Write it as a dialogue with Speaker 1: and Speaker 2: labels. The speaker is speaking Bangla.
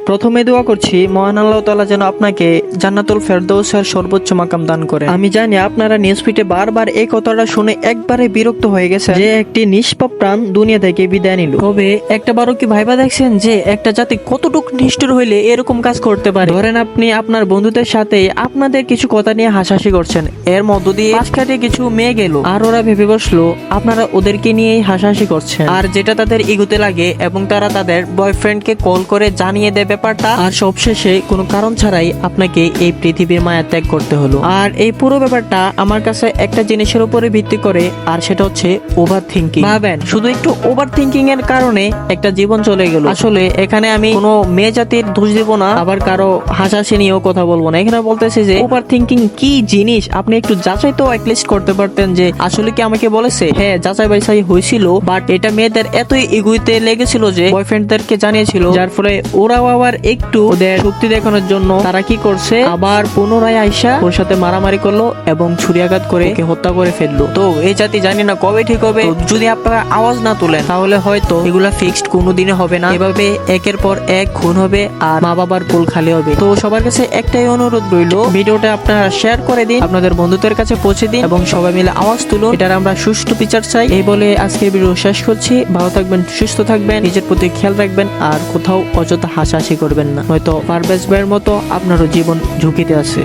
Speaker 1: প্রথমে দোয়া করছি মহান আল্লাহ তাআলা যেন আপনাকে জান্নাতুল ফেরদৌসের সর্বোচ্চ মাকাম দান করে। আমি জানি আপনারা নিউজ ফিডে বারবার এই কথাটা শুনে একবারে বিরক্ত হয়ে গেছে যে একটি নিষ্পাপ প্রাণ দুনিয়া থেকে বিদায় নিল। তবে একটা বারও কি ভাইবা দেখছেন যে একটা জাতি কতটুকু নিষ্ঠুর হইলে এরকম কাজ করতে পারে? ধরেন আপনি আপনার বন্ধুদের সাথে আপনাদের কিছু কথা নিয়ে হাসাহাসি করছেন, এর মধ্য দিয়ে পাশ কাটিয়ে কিছু মেয়ে গেল আর ওরা ভেবে বসলো আপনারা ওদেরকে নিয়েই হাসাহাসি করছেন, আর যেটা তাদের ইগোতে লাগে এবং তারা তাদের বয়ফ্রেন্ডকে কল করে জানিয়ে দেয় ব্যাপারটা, আর সবশেষে কোনো কারণ ছাড়াই আপনাকে এই পৃথিবীর মায়া ত্যাগ করতে হলো। আর এই পুরো ব্যাপারটা আমার কাছে একটা জিনিসের উপরে ভিত্তি করে, আর সেটা হচ্ছে ওভার থিঙ্কিং। ভাবেন শুধু একটু ওভার থিঙ্কিং এর কারণে একটা জীবন চলে গেল। আসলে এখানে আমি কোনো মেয়ে জাতির দোষ দিব না, আবার কারো হাসাহাসি নিয়েও কথা বলবো না। এখানে বলতেছি যে ওভার থিঙ্কিং কি জিনিস আপনি একটু যাচাই তো অ্যাটলিস্ট করতে পারতেন যে আসলে কি আমাকে বলেছে। হ্যাঁ, যাচাই বাছাই হয়েছিল, বাট এটা মেয়েদের এতই ইগুইতে লেগেছিল যে বয়ফ্রেন্ডদেরকে জানিয়েছিল, যার ফলে ওরাও আবার একটু ওদের শক্তি দেখানোর জন্য তারা কি করছে, আবার পুনরায় আইসা ওর সাথে মারামারি করলো এবং ছুরিয়াঘাত করে ওকে হত্যা করে ফেললো। তো এই জাতি জানি না কবে ঠিক হবে। যদি আপনারা আওয়াজ না তোলেন তাহলে হয়তো এগুলা ফিক্সড কোনোদিনও হবে না। এভাবে একের পর এক খুন হবে আর মা বাবার কোল খালি হবে। তো সবার কাছে একটাই অনুরোধ রইল, ভিডিওটা আপনারা শেয়ার করে দিন, আপনাদের বন্ধুদের কাছে পৌঁছে দিন এবং সবাই মিলে আওয়াজ তুলুন। এটার আমরা সুষ্ঠু বিচার চাই। এই বলে আজকের ভিডিও শেষ করছি। ভালো থাকবেন, সুস্থ থাকবেন, নিজের প্রতি খেয়াল রাখবেন আর কোথাও অযথা হাসাহাসি করবেন না, হয়তো পারভেজ ভাইয়ের মতো আপনারও জীবন ঝুঁকিতে আছে।